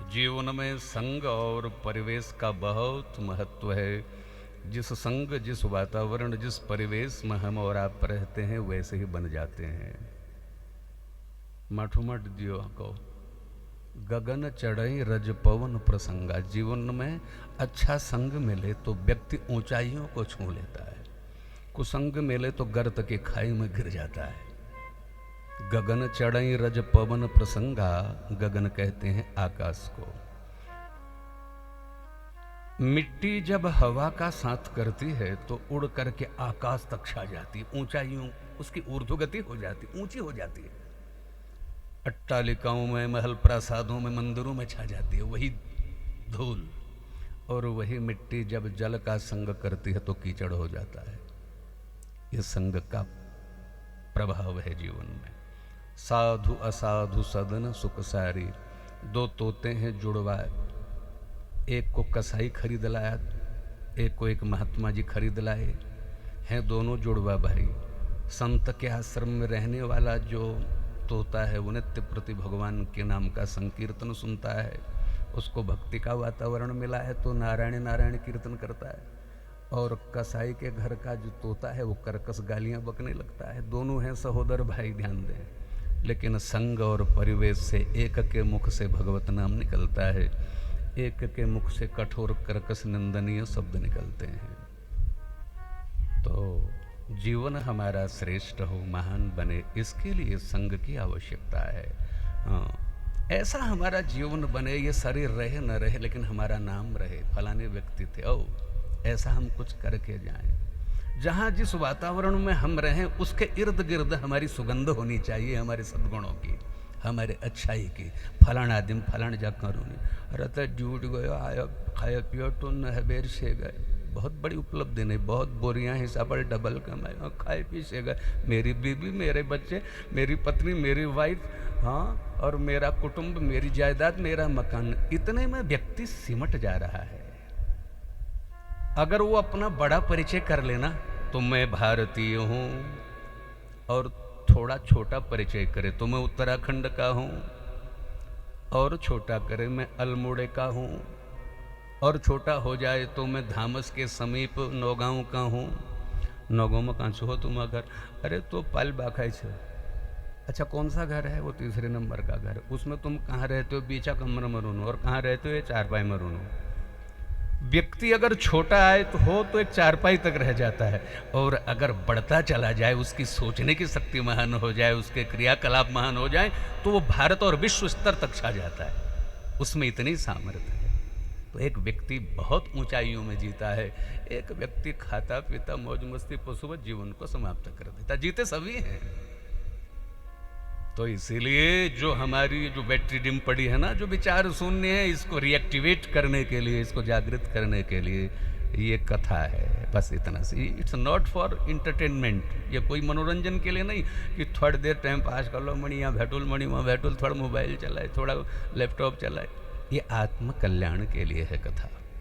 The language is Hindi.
जीवन में संग और परिवेश का बहुत महत्व है। जिस संग, जिस वातावरण, जिस परिवेश में हम और आप रहते हैं वैसे ही बन जाते हैं। मठुमठ दियो को गगन चढ़ई रज पवन प्रसंगा। जीवन में अच्छा संग मिले तो व्यक्ति ऊंचाइयों को छू लेता है, कुसंग मिले तो गर्त की खाई में गिर जाता है। गगन चढ़ई रज पवन प्रसंगा, गगन कहते हैं आकाश को। मिट्टी जब हवा का साथ करती है तो उड़ करके आकाश तक छा जाती है, ऊंचाइयों उसकी ऊर्ध्वगति हो जाती, ऊंची हो जाती है। अट्टालिकाओं में, महल प्रासादों में, मंदिरों में छा जाती है वही धूल। और वही मिट्टी जब जल का संग करती है तो कीचड़ हो जाता है। ये संग का प्रभाव है जीवन में। साधु असाधु सदन सुख सारी। दो तोते हैं जुड़वा, एक को कसाई खरीद लाया, एक को एक महात्मा जी खरीद लाए हैं। दोनों जुड़वा भाई। संत के आश्रम में रहने वाला जो तोता है वो नित्य प्रति भगवान के नाम का संकीर्तन सुनता है, उसको भक्ति का वातावरण मिला है तो नारायण नारायण कीर्तन करता है। और कसाई के घर का जो तोता है वो कर्कश गालियां बकने लगता है। दोनों हैं सहोदर भाई, ध्यान दें। लेकिन संग और परिवेश से एक के मुख से भगवत नाम निकलता है, एक के मुख से कठोर कर्कश निंदनीय शब्द निकलते हैं। तो जीवन हमारा श्रेष्ठ हो, महान बने, इसके लिए संग की आवश्यकता है। हाँ, ऐसा हमारा जीवन बने, ये शरीर रहे न रहे लेकिन हमारा नाम रहे, फलाने व्यक्ति थे, ओ ऐसा हम कुछ करके जाएं। जहाँ जिस वातावरण में हम रहें उसके इर्द गिर्द हमारी सुगंध होनी चाहिए, हमारे सद्गुणों की, हमारे अच्छाई की। फलाना दिन फलाना जा करूँ नहीं, अरे तो जुट गयो, आयो खाया पियो तो नहबेर से गए। बहुत बड़ी उपलब्धि नहीं, बहुत बोरियां हिसाब डबल कमाए और खाए पी से गए। मेरी बीवी, मेरे बच्चे, मेरी पत्नी, मेरी वाइफ, हाँ, और मेरा कुटुंब, मेरी जायदाद, मेरा मकान, इतने में व्यक्ति सिमट जा रहा है। अगर वो अपना बड़ा परिचय कर लेना तो मैं भारतीय हूँ, और थोड़ा छोटा परिचय करे तो मैं उत्तराखंड का हूँ, और छोटा करे मैं अल्मोड़े का हूँ, और छोटा हो जाए तो मैं धामस के समीप नौगांव का हूँ। नौगांव में कहाँ से हो तुम घर? अरे तो पाल बाखाई छे। अच्छा कौन सा घर है? वो तीसरे नंबर का घर। उसमें तुम कहाँ रहते हो? बीचा कमर में रूनो। और कहाँ रहते हो? ये चारपाई में रूनो। व्यक्ति अगर छोटा आए तो एक चारपाई तक रह जाता है, और अगर बढ़ता चला जाए, उसकी सोचने की शक्ति महान हो जाए, उसके क्रियाकलाप महान हो जाए, तो वो भारत और विश्व स्तर तक छा जाता है। उसमें इतनी सामर्थ्य है। तो एक व्यक्ति बहुत ऊंचाइयों में जीता है, एक व्यक्ति खाता पीता मौज मस्ती पशुवत जीवन को समाप्त कर देता। जीते सभी हैं। तो इसीलिए जो हमारी जो बैटरी डिम पड़ी है ना, जो विचार शून्य है, इसको रिएक्टिवेट करने के लिए, इसको जागृत करने के लिए ये कथा है। बस इतना सी। It's not for entertainment. ये कोई मनोरंजन के लिए नहीं कि थोड़ी देर टाइम पास कर लो, मणि यहाँ बैठुल, मणि वहाँ बैठुल, थोड़ा मोबाइल चलाए, थोड़ा लैपटॉप चलाए। ये आत्म कल्याण के लिए है कथा।